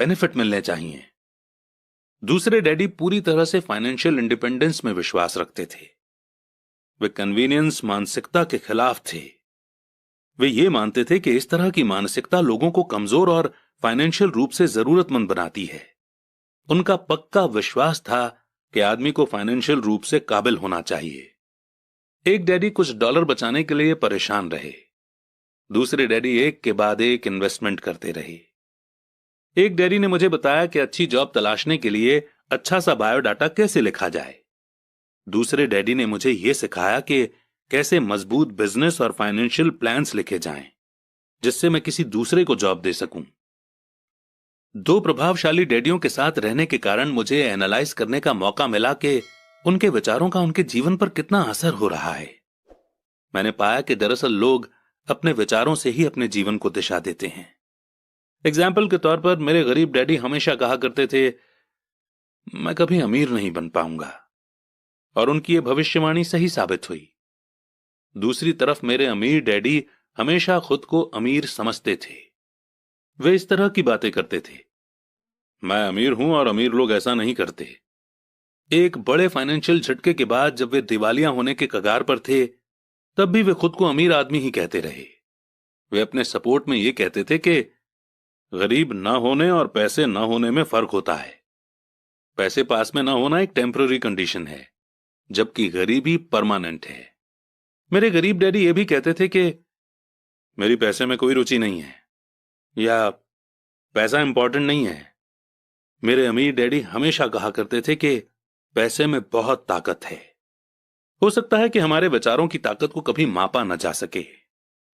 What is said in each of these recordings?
Benefit मिलने चाहिए। दूसरे डैडी पूरी तरह से फाइनेंशियल इंडिपेंडेंस में विश्वास रखते थे। वे कन्वीनियंस मानसिकता के खिलाफ थे। वे ये मानते थे कि इस तरह की मानसिकता लोगों को कमजोर और फाइनेंशियल रूप से जरूरतमंद बनाती है। उनका पक्का विश्वास था कि आदमी को फाइनेंशियल रूप से काबिल होना चाहिए। एक डैडी कुछ डॉलर बचाने के लिए परेशान रहे। दूसरे डैडी एक के बाद एक इन्वेस्टमेंट करते रहे। एक डैडी ने मुझे बताया कि अच्छी जॉब तलाशने के लिए अच्छा सा बायोडाटा कैसे लिखा जाए। दूसरे डैडी ने मुझे यह सिखाया कि कैसे मजबूत बिजनेस और फाइनेंशियल प्लान्स लिखे जाएं, जिससे मैं किसी दूसरे को जॉब दे सकूं। दो प्रभावशाली डैडियों के साथ रहने के कारण मुझे एनालाइज करने का मौका मिला कि उनके विचारों का उनके जीवन पर कितना असर हो रहा है। मैंने पाया कि दरअसल लोग अपने विचारों से ही अपने जीवन को दिशा देते हैं। एग्जाम्पल के तौर पर मेरे गरीब डैडी हमेशा कहा करते थे, मैं कभी अमीर नहीं बन पाऊंगा, और उनकी यह भविष्यवाणी सही साबित हुई। दूसरी तरफ मेरे अमीर डैडी हमेशा खुद को अमीर समझते थे। वे इस तरह की बातें करते थे, मैं अमीर हूं और अमीर लोग ऐसा नहीं करते। एक बड़े फाइनेंशियल झटके के बाद जब वे दिवालिया होने के कगार पर थे, तब भी वे खुद को अमीर आदमी ही कहते रहे। वे अपने सपोर्ट में यह कहते थे कि गरीब ना होने और पैसे ना होने में फर्क होता है। पैसे पास में ना होना एक टेम्पररी कंडीशन है, जबकि गरीबी परमानेंट है। मेरे गरीब डैडी ये भी कहते थे कि मेरी पैसे में कोई रुचि नहीं है, या पैसा इंपॉर्टेंट नहीं है। मेरे अमीर डैडी हमेशा कहा करते थे कि पैसे में बहुत ताकत है। हो सकता है कि हमारे विचारों की ताकत को कभी मापा न जा सके,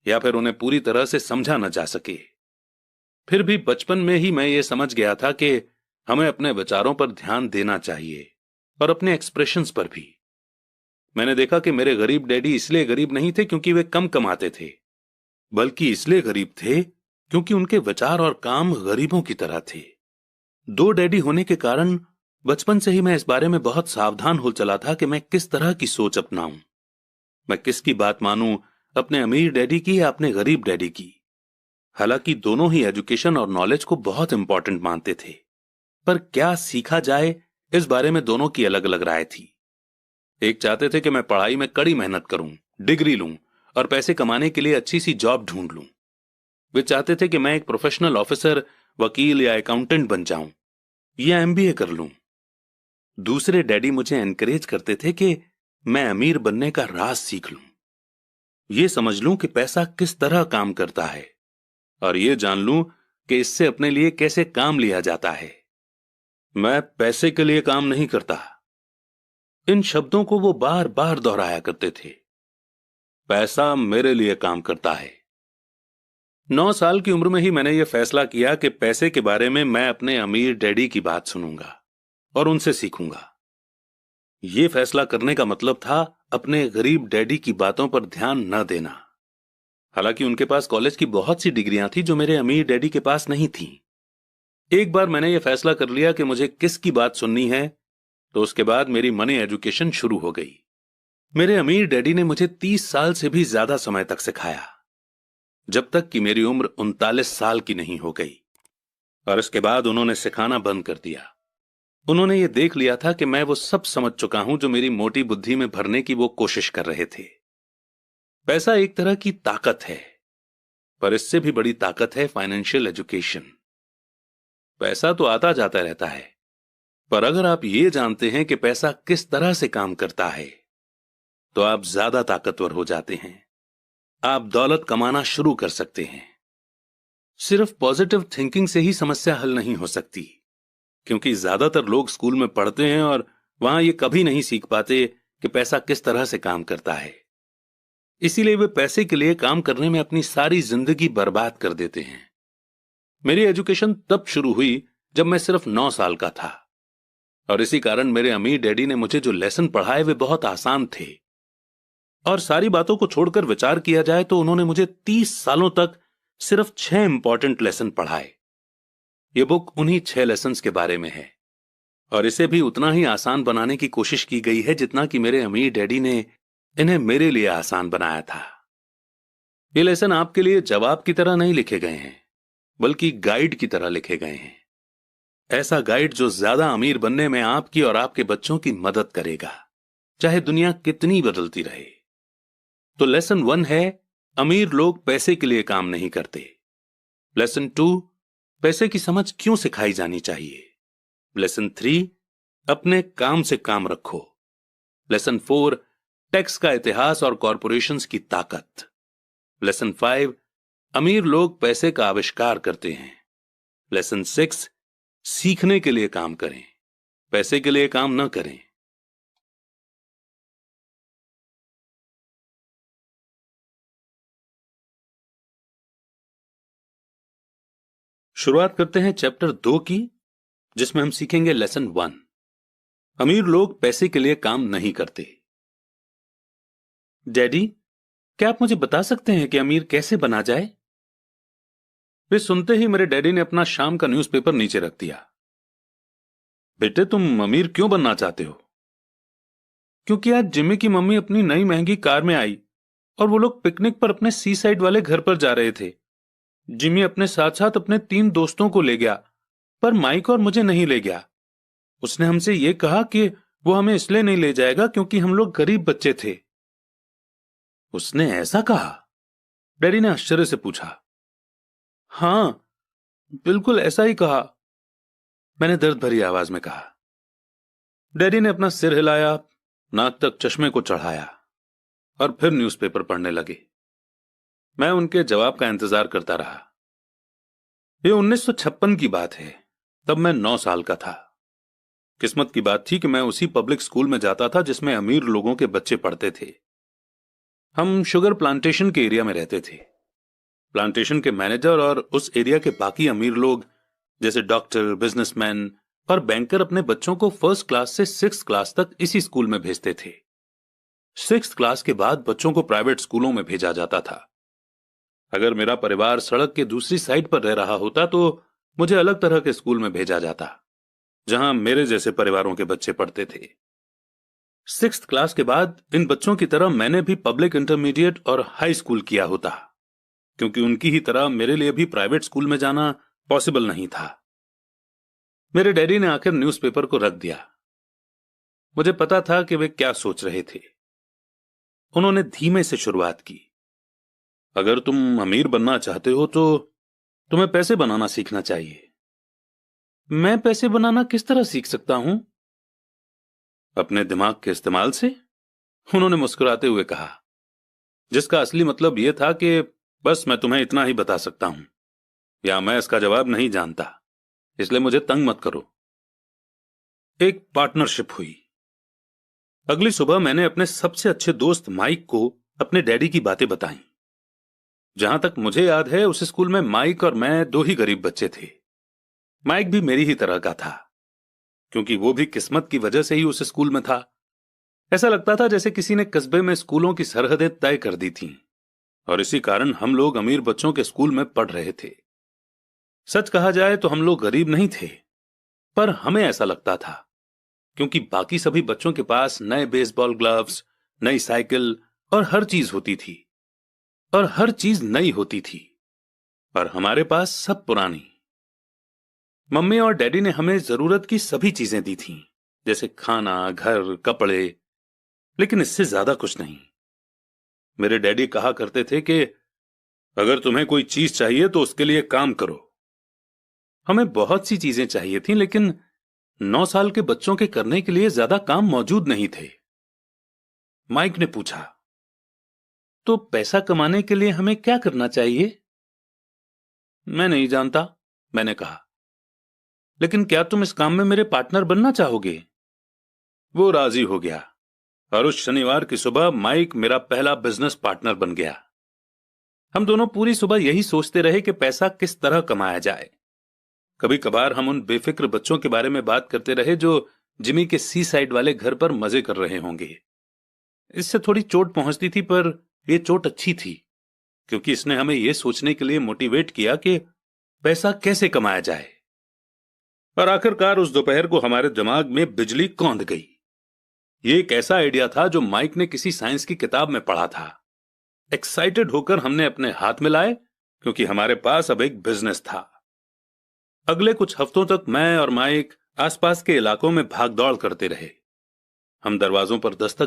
या फिर उन्हें पूरी तरह से समझा न जा सके। फिर भी बचपन में ही मैं ये समझ गया था कि हमें अपने विचारों पर ध्यान देना चाहिए, और अपने एक्सप्रेशंस पर भी। मैंने देखा कि मेरे गरीब डैडी इसलिए गरीब नहीं थे क्योंकि वे कम कमाते थे, बल्कि इसलिए गरीब थे क्योंकि उनके विचार और काम गरीबों की तरह थे। दो डैडी होने के कारण बचपन से ही मैं इस बारे में बहुत सावधान हो चला था कि मैं किस तरह की सोच अपनाऊं। मैं किसकी बात मानूं, अपने अमीर डैडी की या अपने गरीब डैडी की। हालांकि दोनों ही एजुकेशन और नॉलेज को बहुत इंपॉर्टेंट मानते थे, पर क्या सीखा जाए इस बारे में दोनों की अलग अलग राय थी। एक चाहते थे कि मैं पढ़ाई में कड़ी मेहनत करूं, डिग्री लूं और पैसे कमाने के लिए अच्छी सी जॉब ढूंढ लूं। वे चाहते थे कि मैं एक प्रोफेशनल ऑफिसर, वकील या अकाउंटेंट बन जाऊं या एमबीए कर लूं। दूसरे डैडी मुझे एनकरेज करते थे कि मैं अमीर बनने का राज सीख लूं, ये समझ लूं कि पैसा किस तरह काम करता है, और ये जान लूं कि इससे अपने लिए कैसे काम लिया जाता है। मैं पैसे के लिए काम नहीं करता। इन शब्दों को वो बार बार दोहराया करते थे। पैसा मेरे लिए काम करता है। 9 साल की उम्र में ही मैंने यह फैसला किया कि पैसे के बारे में मैं अपने अमीर डैडी की बात सुनूंगा और उनसे सीखूंगा। यह फैसला करने का मतलब था अपने गरीब डैडी की बातों पर ध्यान न देना। हालांकि उनके पास कॉलेज की बहुत सी डिग्रियां थी जो मेरे अमीर डैडी के पास नहीं थी। एक बार मैंने यह फैसला कर लिया कि मुझे किसकी बात सुननी है, तो उसके बाद मेरी मनी एजुकेशन शुरू हो गई। मेरे अमीर डैडी ने मुझे 30 साल से भी ज्यादा समय तक सिखाया, जब तक कि मेरी उम्र 39 साल की नहीं हो गई, और इसके बाद उन्होंने सिखाना बंद कर दिया। उन्होंने ये देख लिया था कि मैं वो सब समझ चुका हूं जो मेरी मोटी बुद्धि में भरने की वो कोशिश कर रहे थे। पैसा एक तरह की ताकत है, पर इससे भी बड़ी ताकत है फाइनेंशियल एजुकेशन। पैसा तो आता जाता रहता है, पर अगर आप ये जानते हैं कि पैसा किस तरह से काम करता है, तो आप ज्यादा ताकतवर हो जाते हैं। आप दौलत कमाना शुरू कर सकते हैं। सिर्फ पॉजिटिव थिंकिंग से ही समस्या हल नहीं हो सकती, क्योंकि ज्यादातर लोग स्कूल में पढ़ते हैं और वहां ये कभी नहीं सीख पाते कि पैसा किस तरह से काम करता है। इसीलिए वे पैसे के लिए काम करने में अपनी सारी जिंदगी बर्बाद कर देते हैं। मेरी एजुकेशन तब शुरू हुई जब मैं सिर्फ 9 साल का था, और इसी कारण मेरे अमीर डैडी ने मुझे जो लेसन पढ़ाए वे बहुत आसान थे। और सारी बातों को छोड़कर विचार किया जाए तो उन्होंने मुझे 30 सालों तक सिर्फ 6 इंपॉर्टेंट लेसन पढ़ाए। यह बुक उन्हीं 6 लेसन्स के बारे में है, और इसे भी उतना ही आसान बनाने की कोशिश की गई है जितना कि मेरे अमीर डैडी ने इन्हें मेरे लिए आसान बनाया था। ये लेसन आपके लिए जवाब की तरह नहीं लिखे गए हैं, बल्कि गाइड की तरह लिखे गए हैं। ऐसा गाइड जो ज्यादा अमीर बनने में आपकी और आपके बच्चों की मदद करेगा, चाहे दुनिया कितनी बदलती रहे। तो लेसन 1 है, अमीर लोग पैसे के लिए काम नहीं करते। लेसन 2, पैसे की समझ क्यों सिखाई जानी चाहिए। लेसन 3, अपने काम से काम रखो। लेसन 4, टैक्स का इतिहास और कॉरपोरेशंस की ताकत। लेसन 5, अमीर लोग पैसे का आविष्कार करते हैं। लेसन 6, सीखने के लिए काम करें, पैसे के लिए काम न करें। शुरुआत करते हैं चैप्टर 2 की, जिसमें हम सीखेंगे लेसन 1, अमीर लोग पैसे के लिए काम नहीं करते। डैडी, क्या आप मुझे बता सकते हैं कि अमीर कैसे बना जाए? वे सुनते ही मेरे डैडी ने अपना शाम का न्यूज़पेपर नीचे रख दिया। बेटे, तुम अमीर क्यों बनना चाहते हो? क्योंकि आज जिमी की मम्मी अपनी नई महंगी कार में आई और वो लोग पिकनिक पर अपने सी साइड वाले घर पर जा रहे थे। जिमी अपने साथ साथ अपने 3 दोस्तों को ले गया, पर माइक और मुझे नहीं ले गया। उसने हमसे ये कहा कि वो हमें इसलिए नहीं ले जाएगा क्योंकि हम लोग गरीब बच्चे थे। उसने ऐसा कहा? डैडी ने आश्चर्य से पूछा। हां, बिल्कुल ऐसा ही कहा, मैंने दर्द भरी आवाज में कहा। डैडी ने अपना सिर हिलाया, नाक तक चश्मे को चढ़ाया और फिर न्यूज़पेपर पढ़ने लगे। मैं उनके जवाब का इंतजार करता रहा। ये 1956 की बात है, तब मैं 9 साल का था। किस्मत की बात थी कि मैं उसी पब्लिक स्कूल में जाता था जिसमें अमीर लोगों के बच्चे पढ़ते थे। हम शुगर प्लांटेशन के एरिया में रहते थे। प्लांटेशन के मैनेजर और उस एरिया के बाकी अमीर लोग जैसे डॉक्टर, बिजनेसमैन और बैंकर अपने बच्चों को 1st क्लास से 6th क्लास तक इसी स्कूल में भेजते थे। 6th क्लास के बाद बच्चों को प्राइवेट स्कूलों में भेजा जाता था। अगर मेरा परिवार सड़क के दूसरी साइड पर रह रहा होता तो मुझे अलग तरह के स्कूल में भेजा जाता, जहां मेरे जैसे परिवारों के बच्चे पढ़ते थे। 6th क्लास के बाद इन बच्चों की तरह मैंने भी पब्लिक इंटरमीडिएट और हाई स्कूल किया होता, क्योंकि उनकी ही तरह मेरे लिए भी प्राइवेट स्कूल में जाना पॉसिबल नहीं था। मेरे डैडी ने आखिर न्यूज़पेपर को रख दिया। मुझे पता था कि वे क्या सोच रहे थे। उन्होंने धीमे से शुरुआत की। अगर तुम अमीर बनना चाहते हो तो तुम्हें पैसे बनाना सीखना चाहिए। मैं पैसे बनाना किस तरह सीख सकता हूं? अपने दिमाग के इस्तेमाल से, उन्होंने मुस्कुराते हुए कहा, जिसका असली मतलब यह था कि बस मैं तुम्हें इतना ही बता सकता हूं, या मैं इसका जवाब नहीं जानता, इसलिए मुझे तंग मत करो। एक पार्टनरशिप हुई। अगली सुबह मैंने अपने सबसे अच्छे दोस्त माइक को अपने डैडी की बातें बताईं। जहां तक मुझे याद है, उस स्कूल में माइक और मैं 2 ही गरीब बच्चे थे। माइक भी मेरी ही तरह का था, क्योंकि वो भी किस्मत की वजह से ही उस स्कूल में था। ऐसा लगता था जैसे किसी ने कस्बे में स्कूलों की सरहदें तय कर दी थीं, और इसी कारण हम लोग अमीर बच्चों के स्कूल में पढ़ रहे थे। सच कहा जाए तो हम लोग गरीब नहीं थे, पर हमें ऐसा लगता था, क्योंकि बाकी सभी बच्चों के पास नए बेसबॉल ग्लव्स, नई साइकिल और हर चीज होती थी, और हर चीज नई होती थी, पर हमारे पास सब पुरानी। मम्मी और डैडी ने हमें जरूरत की सभी चीजें दी थीं, जैसे खाना, घर, कपड़े, लेकिन इससे ज्यादा कुछ नहीं। मेरे डैडी कहा करते थे कि अगर तुम्हें कोई चीज चाहिए तो उसके लिए काम करो। हमें बहुत सी चीजें चाहिए थीं, लेकिन 9 साल के बच्चों के करने के लिए ज्यादा काम मौजूद नहीं थे। माइक ने पूछा, तो पैसा कमाने के लिए हमें क्या करना चाहिए? मैं नहीं जानता, मैंने कहा, लेकिन क्या तुम इस काम में मेरे पार्टनर बनना चाहोगे? वो राजी हो गया, और उस शनिवार की सुबह माइक मेरा पहला बिजनेस पार्टनर बन गया। हम दोनों पूरी सुबह यही सोचते रहे कि पैसा किस तरह कमाया जाए। कभी कभार हम उन बेफिक्र बच्चों के बारे में बात करते रहे जो जिमी के सी साइड वाले घर पर मजे कर रहे होंगे। इससे थोड़ी चोट पहुंचती थी, पर यह चोट अच्छी थी, क्योंकि इसने हमें यह सोचने के लिए मोटिवेट किया कि पैसा कैसे कमाया जाए। और आखिरकार उस दोपहर को हमारे दिमाग में बिजली कौंध गई। यह एक ऐसा आइडिया था जो माइक ने किसी साइंस की किताब में पढ़ा था। एक्साइटेड होकर हमने अपने हाथ मिलाए, क्योंकि हमारे पास अब एक बिजनेस था। अगले कुछ हफ्तों तक मैं और माइक आसपास के इलाकों में भाग दौड़ करते रहे। हम दरवाजों पर दस्तक